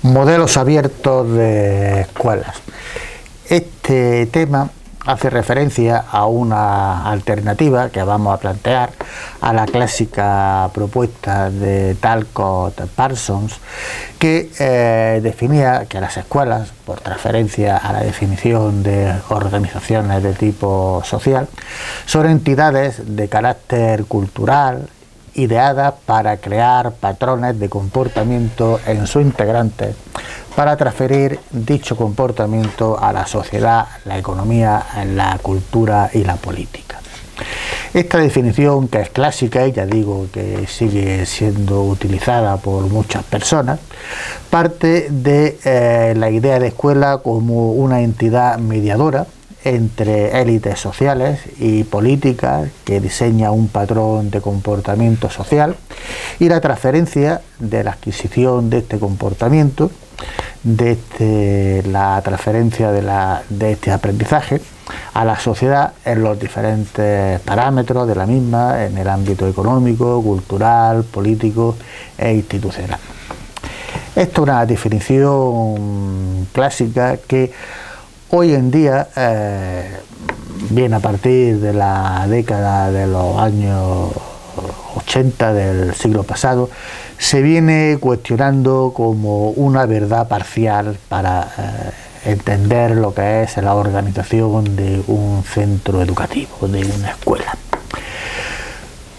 Modelos abiertos de escuelas. Este tema hace referencia a una alternativa que vamos a plantear a la clásica propuesta de Talcott Parsons, que definía que las escuelas, por transferencia a la definición de organizaciones de tipo social, son entidades de carácter cultural ideadas para crear patrones de comportamiento en sus integrantes, para transferir dicho comportamiento a la sociedad, la economía, la cultura y la política. Esta definición, que es clásica y ya digo que sigue siendo utilizada por muchas personas, parte de la idea de escuela como una entidad mediadora entre élites sociales y políticas que diseña un patrón de comportamiento social y la transferencia de la adquisición de este comportamiento, la transferencia de este aprendizaje a la sociedad en los diferentes parámetros de la misma, en el ámbito económico, cultural, político e institucional. Esto es una definición clásica que hoy en día, viene a partir de la década de los años 80 del siglo pasado, se viene cuestionando como una verdad parcial para entender lo que es la organización de un centro educativo, de una escuela.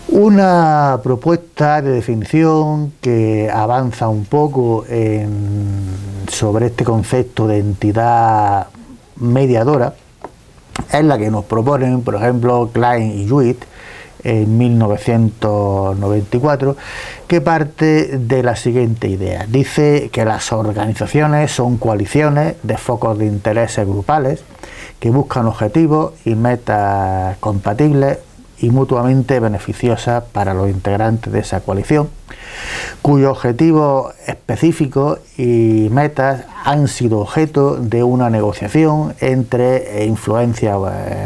Una propuesta de definición que avanza un poco sobre este concepto de entidad mediadora es la que nos proponen, por ejemplo, Klein y Jewett en 1994, que parte de la siguiente idea. Dice que las organizaciones son coaliciones de focos de intereses grupales que buscan objetivos y metas compatibles y mutuamente beneficiosas para los integrantes de esa coalición, cuyos objetivos específicos y metas han sido objeto de una negociación entre influencias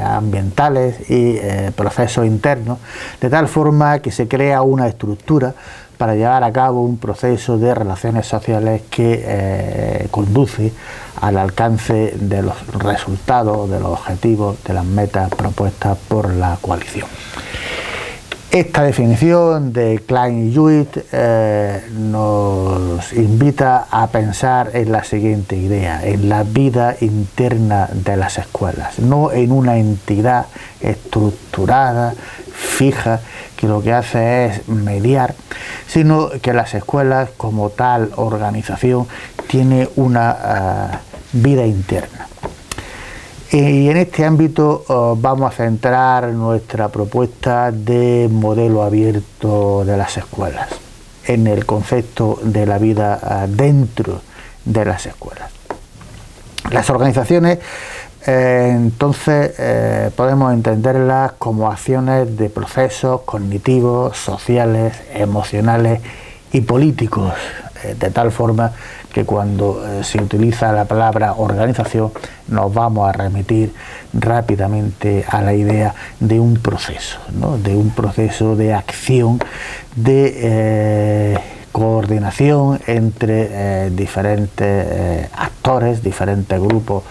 ambientales y procesos internos, de tal forma que se crea una estructura para llevar a cabo un proceso de relaciones sociales que conduce al alcance de los resultados, de los objetivos, de las metas propuestas por la coalición. Esta definición de Klein y Jewett nos invita a pensar en la siguiente idea, en la vida interna de las escuelas, no en una entidad estructurada, fija, que lo que hace es mediar, sino que las escuelas como tal organización tiene una vida interna. Y en este ámbito vamos a centrar nuestra propuesta de modelo abierto de las escuelas, en el concepto de la vida dentro de las escuelas. Las organizaciones, entonces, podemos entenderlas como acciones de procesos cognitivos, sociales, emocionales y políticos, de tal forma que cuando se utiliza la palabra organización nos vamos a remitir rápidamente a la idea de un proceso, ¿no? De un proceso de acción, de coordinación entre diferentes actores, diferentes grupos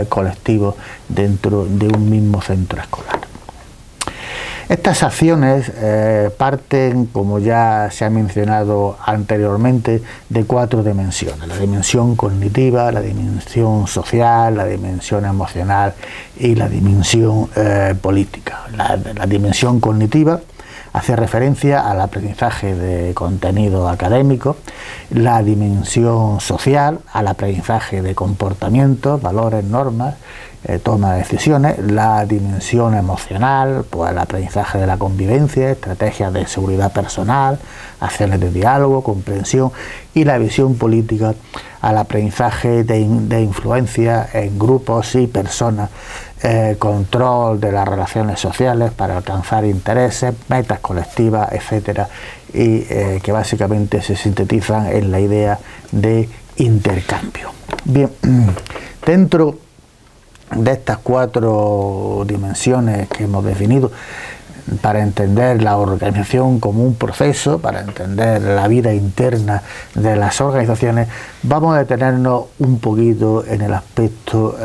colectivos dentro de un mismo centro escolar. Estas acciones parten, como ya se ha mencionado anteriormente, de 4 dimensiones: la dimensión cognitiva, la dimensión social, la dimensión emocional y la dimensión política. La dimensión cognitiva hace referencia al aprendizaje de contenido académico, la dimensión social al aprendizaje de comportamientos, valores, normas, toma de decisiones, la dimensión emocional, pues el aprendizaje de la convivencia, estrategias de seguridad personal, acciones de diálogo, comprensión, y la visión política al aprendizaje de influencia en grupos y personas, control de las relaciones sociales para alcanzar intereses, metas colectivas, etcétera, y que básicamente se sintetizan en la idea de intercambio. Bien, dentro de estas 4 dimensiones que hemos definido, para entender la organización como un proceso, para entender la vida interna de las organizaciones, vamos a detenernos un poquito en el aspecto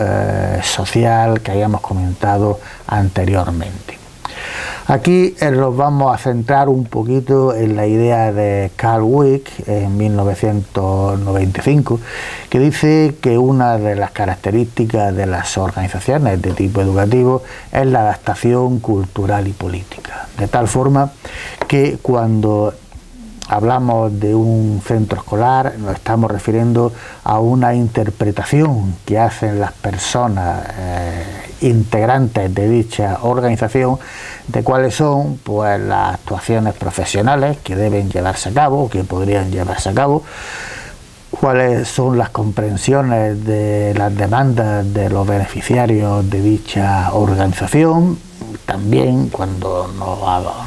social que hayamos comentado anteriormente. Aquí nos vamos a centrar un poquito en la idea de Carl Weick en 1995, que dice que una de las características de las organizaciones de tipo educativo es la adaptación cultural y política, de tal forma que cuando hablamos de un centro escolar nos estamos refiriendo a una interpretación que hacen las personas integrantes de dicha organización de cuáles son pues las actuaciones profesionales que deben llevarse a cabo, que podrían llevarse a cabo, cuáles son las comprensiones de las demandas de los beneficiarios de dicha organización. También cuando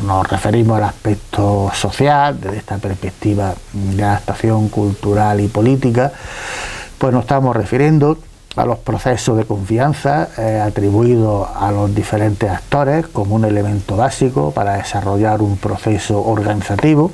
nos referimos al aspecto social, desde esta perspectiva de adaptación cultural y política, pues nos estamos refiriendo a los procesos de confianza atribuidos a los diferentes actores como un elemento básico para desarrollar un proceso organizativo.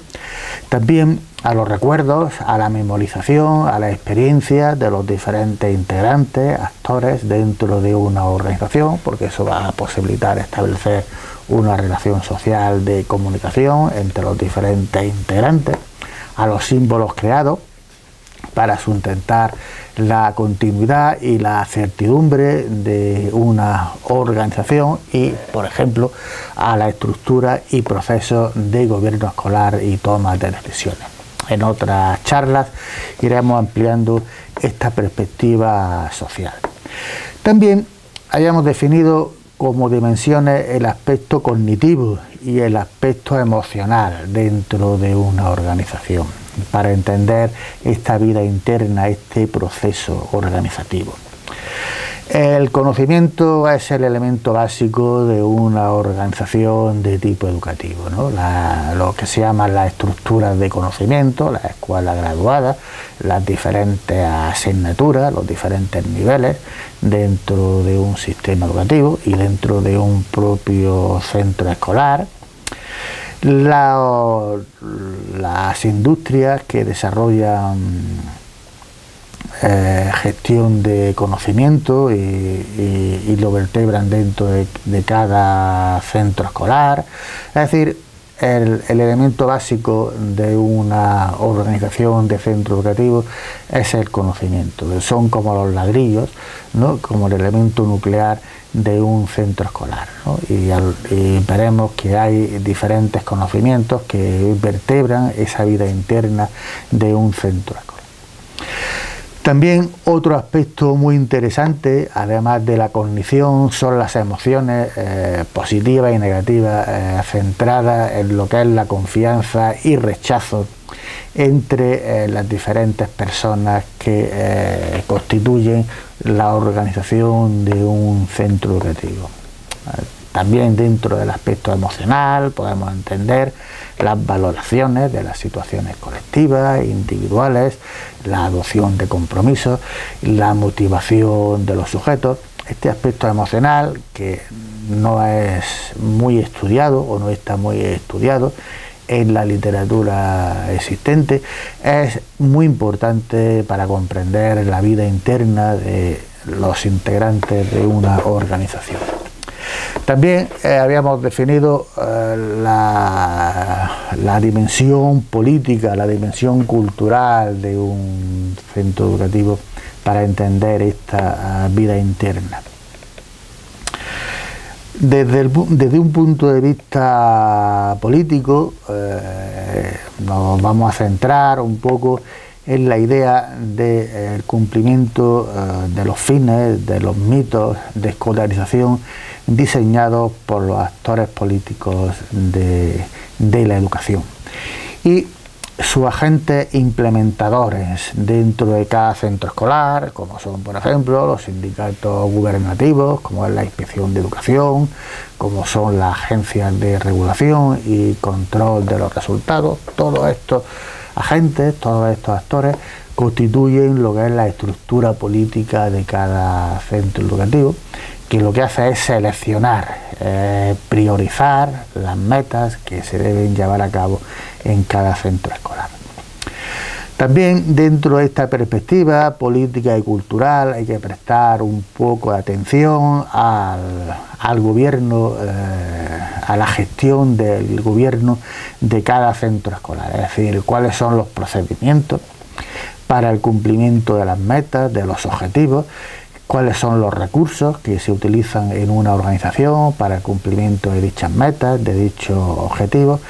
También a los recuerdos, a la memorización, a la experiencia de los diferentes integrantes, actores dentro de una organización, porque eso va a posibilitar establecer una relación social de comunicación entre los diferentes integrantes, a los símbolos creados para sustentar la continuidad y la certidumbre de una organización y, por ejemplo, a la estructura y procesos de gobierno escolar y toma de decisiones. En otras charlas iremos ampliando esta perspectiva social. También hayamos definido como dimensiones el aspecto cognitivo y el aspecto emocional dentro de una organización, para entender esta vida interna, este proceso organizativo. El conocimiento es el elemento básico de una organización de tipo educativo, ¿no? Lo que se llaman las estructuras de conocimiento, las escuelas graduadas, las diferentes asignaturas, los diferentes niveles dentro de un sistema educativo y dentro de un propio centro escolar. Las industrias que desarrollan gestión de conocimiento y lo vertebran dentro de cada centro escolar. Es decir, el elemento básico de una organización de centro educativo es el conocimiento. Son como los ladrillos, ¿no? Como el elemento nuclear de un centro escolar, ¿no? Y veremos que hay diferentes conocimientos que vertebran esa vida interna de un centro escolar. También otro aspecto muy interesante, además de la cognición, son las emociones positivas y negativas centradas en lo que es la confianza y rechazo entre las diferentes personas que constituyen la organización de un centro educativo. También dentro del aspecto emocional podemos entender las valoraciones de las situaciones colectivas, individuales, la adopción de compromisos, la motivación de los sujetos. Este aspecto emocional, que no es muy estudiado o no está muy estudiado en la literatura existente, es muy importante para comprender la vida interna de los integrantes de una organización. También habíamos definido la dimensión política, la dimensión cultural de un centro educativo para entender esta vida interna. Desde un punto de vista político, nos vamos a centrar un poco en la idea del cumplimiento de los fines, de los mitos de escolarización diseñados por los actores políticos de la educación y sus agentes implementadores dentro de cada centro escolar, como son, por ejemplo, los sindicatos gubernativos, como es la Inspección de Educación, como son las agencias de regulación y control de los resultados. Todos estos agentes, todos estos actores constituyen lo que es la estructura política de cada centro educativo, que lo que hace es seleccionar priorizar las metas que se deben llevar a cabo en cada centro escolar. También dentro de esta perspectiva política y cultural hay que prestar un poco de atención al gobierno, a la gestión del gobierno de cada centro escolar, es decir, cuáles son los procedimientos para el cumplimiento de las metas, de los objetivos, cuáles son los recursos que se utilizan en una organización para el cumplimiento de dichas metas, de dichos objetivos,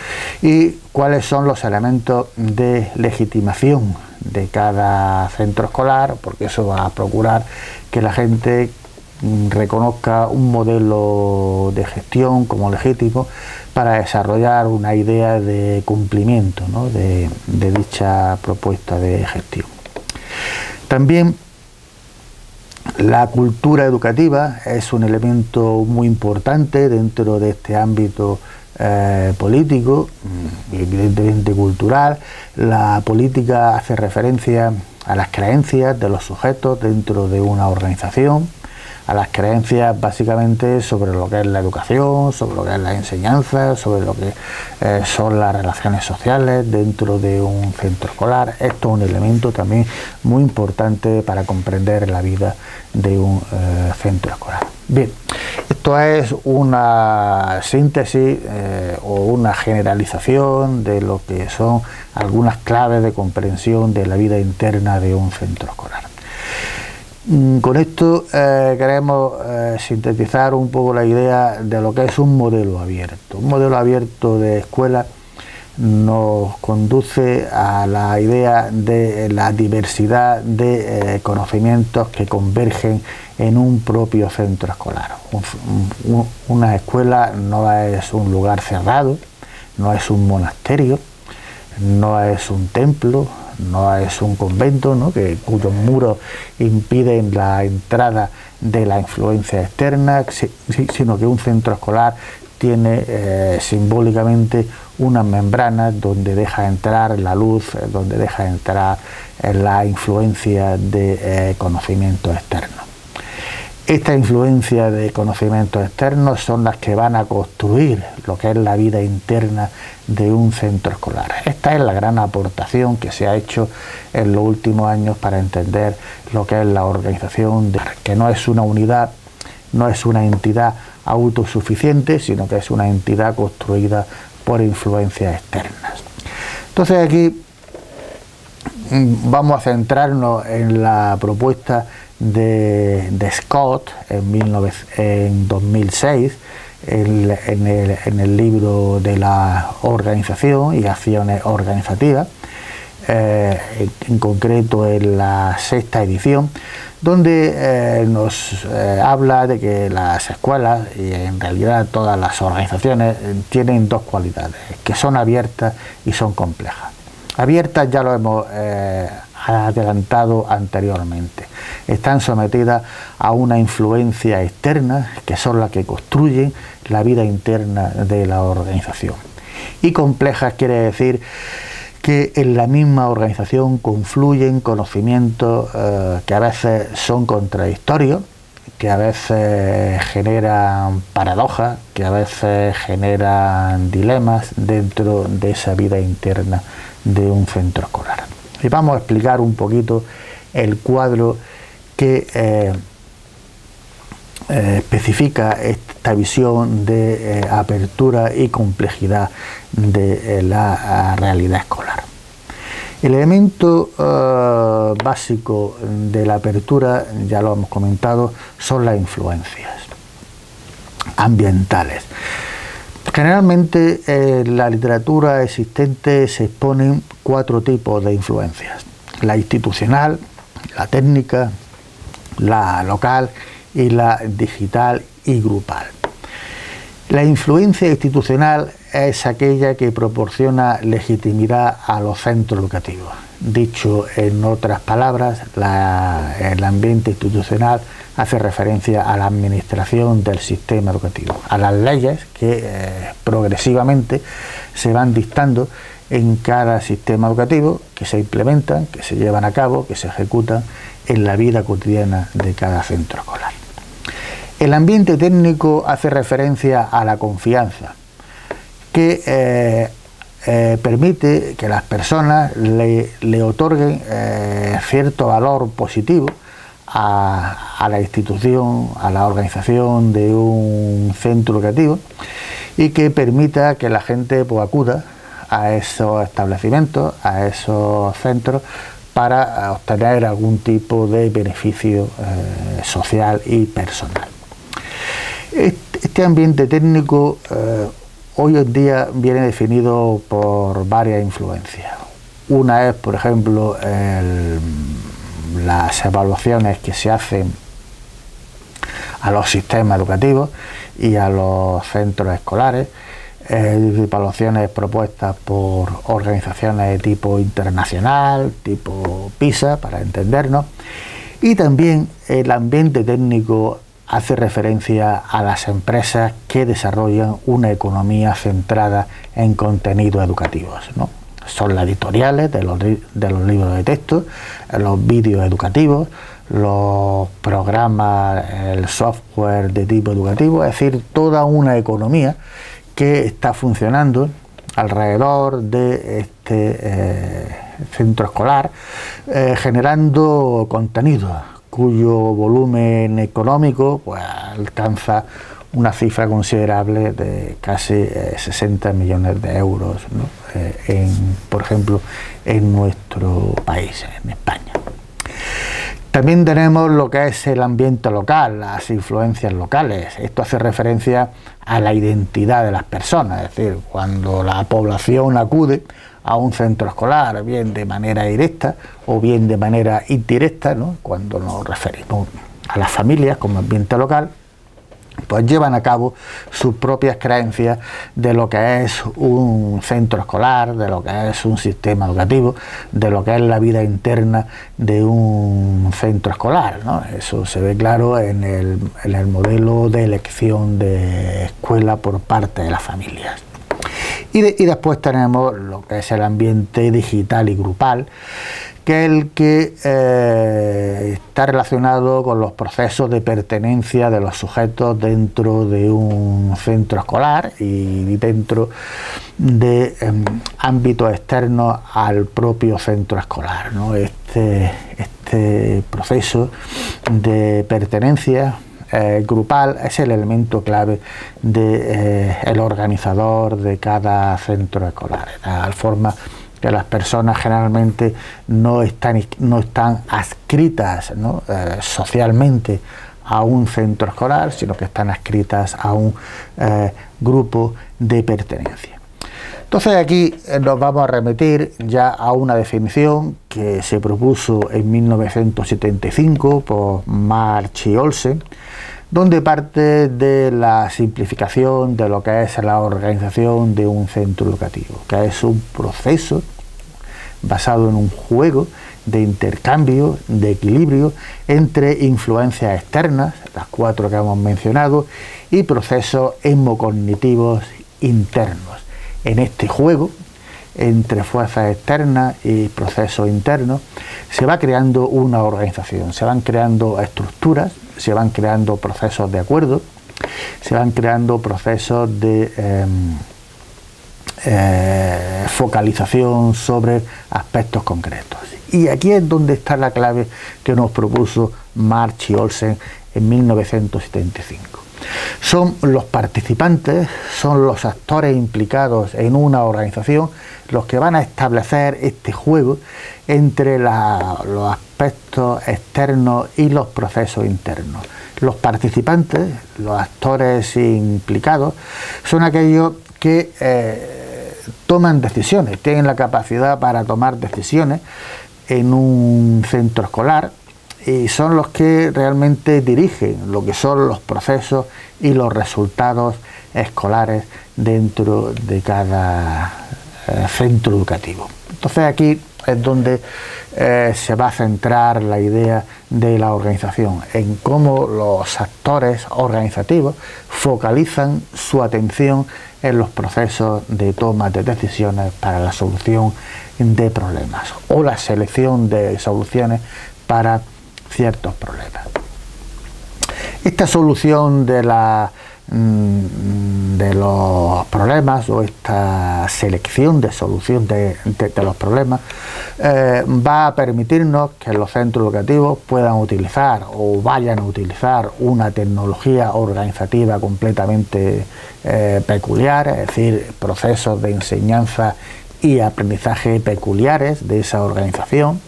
y cuáles son los elementos de legitimación de cada centro escolar, porque eso va a procurar que la gente reconozca un modelo de gestión como legítimo para desarrollar una idea de cumplimiento, ¿no?, de dicha propuesta de gestión. También la cultura educativa es un elemento muy importante dentro de este ámbito político y evidentemente cultural. La política hace referencia a las creencias de los sujetos dentro de una organización, a las creencias básicamente sobre lo que es la educación, sobre lo que es la enseñanza, sobre lo que son las relaciones sociales dentro de un centro escolar. Esto es un elemento también muy importante para comprender la vida de un centro escolar. Bien, esto es una síntesis o una generalización de lo que son algunas claves de comprensión de la vida interna de un centro escolar. Con esto queremos sintetizar un poco la idea de lo que es un modelo abierto. Un modelo abierto de escuela nos conduce a la idea de la diversidad de conocimientos que convergen en un propio centro escolar. Una escuela no es un lugar cerrado, no es un monasterio, no es un templo, no es un convento, ¿no?, cuyos muros impiden la entrada de la influencia externa, sino que un centro escolar tiene simbólicamente unas membranas donde deja entrar la luz, donde deja entrar la influencia de conocimientos externos. Esta influencia de conocimientos externos son las que van a construir lo que es la vida interna de un centro escolar. Esta es la gran aportación que se ha hecho en los últimos años para entender lo que es la organización, que no es una unidad, no es una entidad autosuficiente, sino que es una entidad construida por influencias externas. Entonces aquí vamos a centrarnos en la propuesta de Scott en 2006 en el libro de la organización y acciones organizativas, en concreto en la 6ª edición, donde nos habla de que las escuelas y en realidad todas las organizaciones tienen dos cualidades, que son abiertas y son complejas. Abiertas ya lo hemos adelantado anteriormente, están sometidas a una influencia externa que son las que construyen la vida interna de la organización. Y complejas quiere decir que en la misma organización confluyen conocimientos que a veces son contradictorios, que a veces generan paradojas, que a veces generan dilemas dentro de esa vida interna de un centro escolar. Y vamos a explicar un poquito el cuadro que especifica esta visión de apertura y complejidad de la realidad escolar. El elemento básico de la apertura, ya lo hemos comentado, son las influencias ambientales. Generalmente en la literatura existente se exponen 4 tipos de influencias: la institucional, la técnica, la local y la digital y grupal. La influencia institucional es aquella que proporciona legitimidad a los centros educativos. Dicho en otras palabras, el ambiente institucional hace referencia a la administración del sistema educativo, a las leyes que progresivamente se van dictando en cada sistema educativo, que se implementan, que se llevan a cabo, que se ejecutan en la vida cotidiana de cada centro escolar. El ambiente técnico hace referencia a la confianza, que permite que las personas le otorguen cierto valor positivo a la institución, a la organización de un centro educativo, y que permita que la gente pues, acuda a esos establecimientos, a esos centros, para obtener algún tipo de beneficio social y personal. Este ambiente técnico hoy en día viene definido por varias influencias. Una es, por ejemplo, las evaluaciones que se hacen a los sistemas educativos y a los centros escolares, evaluaciones propuestas por organizaciones de tipo internacional, tipo PISA, para entendernos, y también el ambiente técnico hace referencia a las empresas que desarrollan una economía centrada en contenidos educativos, ¿no? Son las editoriales de los libros de texto, los vídeos educativos, los programas, el software de tipo educativo, es decir, toda una economía que está funcionando alrededor de este centro escolar, generando contenidos cuyo volumen económico pues, alcanza una cifra considerable de casi 60 millones de euros, ¿no? Por ejemplo, en nuestro país, en España. También tenemos lo que es el ambiente local, las influencias locales. Esto hace referencia a la identidad de las personas, es decir, cuando la población acude a un centro escolar, bien de manera directa o bien de manera indirecta, ¿no? Cuando nos referimos a las familias como ambiente local, pues llevan a cabo sus propias creencias de lo que es un centro escolar, de lo que es un sistema educativo, de lo que es la vida interna de un centro escolar, ¿no? Eso se ve claro en el modelo de elección de escuela por parte de las familias. Y después tenemos lo que es el ambiente digital y grupal, que es el que está relacionado con los procesos de pertenencia de los sujetos dentro de un centro escolar y dentro de ámbitos externos al propio centro escolar, ¿no? Este proceso de pertenencia grupal es el elemento clave del organizador de cada centro escolar, de tal forma que las personas generalmente no están adscritas, ¿no? Socialmente a un centro escolar, sino que están adscritas a un grupo de pertenencia. Entonces aquí nos vamos a remitir ya a una definición que se propuso en 1975 por March y Olsen, donde parte de la simplificación de lo que es la organización de un centro educativo, que es un proceso basado en un juego de intercambio, de equilibrio entre influencias externas, las 4 que hemos mencionado, y procesos hemocognitivos internos. En este juego entre fuerzas externas y procesos internos se va creando una organización, se van creando estructuras, se van creando procesos de acuerdo, se van creando procesos de focalización sobre aspectos concretos. Y aquí es donde está la clave que nos propuso March y Olsen en 1975. Son los participantes, son los actores implicados en una organización los que van a establecer este juego entre los aspectos externos y los procesos internos. Los participantes, los actores implicados, son aquellos que toman decisiones, tienen la capacidad para tomar decisiones en un centro escolar, y son los que realmente dirigen lo que son los procesos y los resultados escolares dentro de cada centro educativo. Entonces aquí es donde se va a centrar la idea de la organización, en cómo los actores organizativos focalizan su atención en los procesos de toma de decisiones para la solución de problemas o la selección de soluciones para ciertos problemas. Esta solución de los problemas, o esta selección de solución de los problemas, va a permitirnos que los centros educativos puedan utilizar o vayan a utilizar una tecnología organizativa completamente peculiar, es decir, procesos de enseñanza y aprendizaje peculiares de esa organización.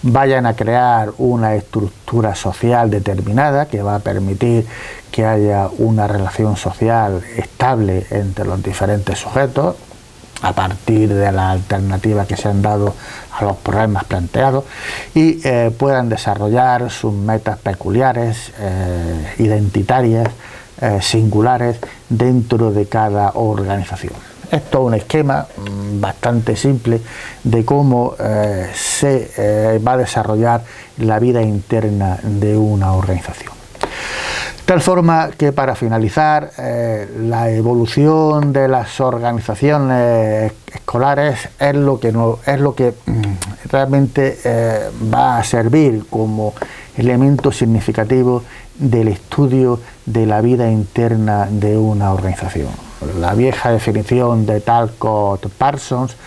Vayan a crear una estructura social determinada que va a permitir que haya una relación social estable entre los diferentes sujetos a partir de las alternativas que se han dado a los problemas planteados, y puedan desarrollar sus metas peculiares, identitarias, singulares dentro de cada organización. Esto es un esquema bastante simple de cómo se va a desarrollar la vida interna de una organización. De tal forma que, para finalizar, la evolución de las organizaciones escolares es lo que realmente va a servir como elemento significativo del estudio de la vida interna de una organización. La vieja definición de Talcott-Parsons,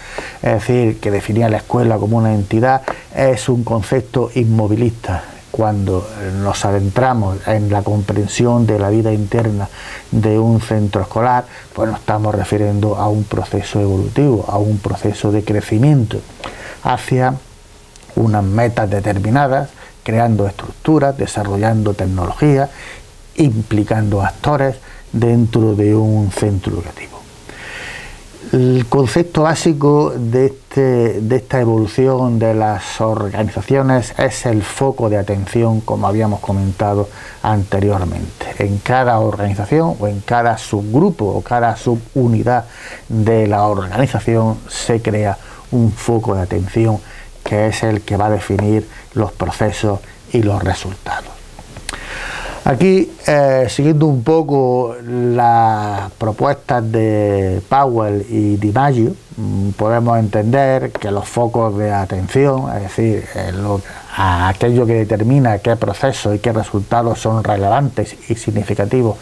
es decir, que definía la escuela como una entidad, es un concepto inmovilista. Cuando nos adentramos en la comprensión de la vida interna de un centro escolar, pues nos estamos refiriendo a un proceso evolutivo, a un proceso de crecimiento hacia unas metas determinadas, creando estructuras, desarrollando tecnologías, implicando actores dentro de un centro educativo. El concepto básico de esta evolución de las organizaciones es el foco de atención, como habíamos comentado anteriormente. En cada organización o en cada subgrupo o cada subunidad de la organización se crea un foco de atención que es el que va a definir los procesos y los resultados. Aquí, siguiendo un poco las propuestas de Powell y DiMaggio, podemos entender que los focos de atención, es decir, aquello que determina qué procesos y qué resultados son relevantes y significativos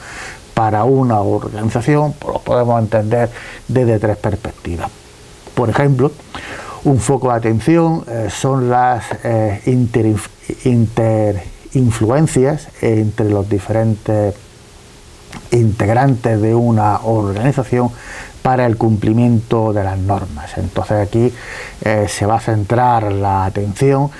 para una organización, pues lo podemos entender desde tres perspectivas. Por ejemplo, un foco de atención son las influencias entre los diferentes integrantes de una organización para el cumplimiento de las normas. Entonces aquí se va a centrar la atención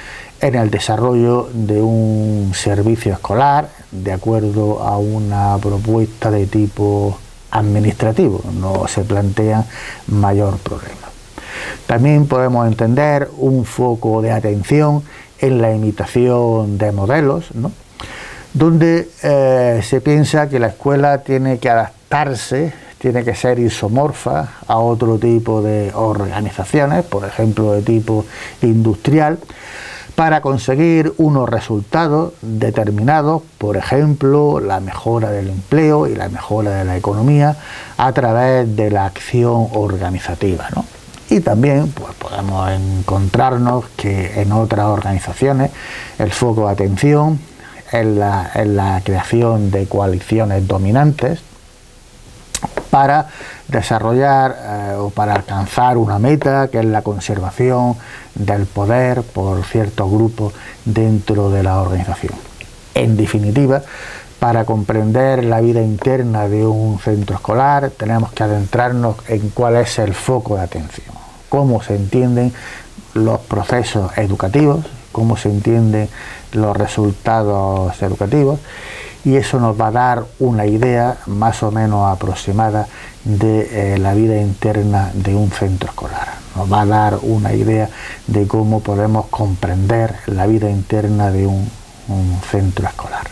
en el desarrollo de un servicio escolar de acuerdo a una propuesta de tipo administrativo, no se plantea mayor problema. También podemos entender un foco de atención en la imitación de modelos, ¿no?, donde se piensa que la escuela tiene que adaptarse, tiene que ser isomorfa a otro tipo de organizaciones, por ejemplo de tipo industrial, para conseguir unos resultados determinados, por ejemplo la mejora del empleo y la mejora de la economía a través de la acción organizativa, ¿no? Y también pues, podemos encontrarnos que en otras organizaciones el foco de atención es la creación de coaliciones dominantes para desarrollar o para alcanzar una meta, que es la conservación del poder por ciertos grupos dentro de la organización. En definitiva, para comprender la vida interna de un centro escolar tenemos que adentrarnos en cuál es el foco de atención, cómo se entienden los procesos educativos, cómo se entienden los resultados educativos, y eso nos va a dar una idea más o menos aproximada de la vida interna de un centro escolar. Nos va a dar una idea de cómo podemos comprender la vida interna de un centro escolar.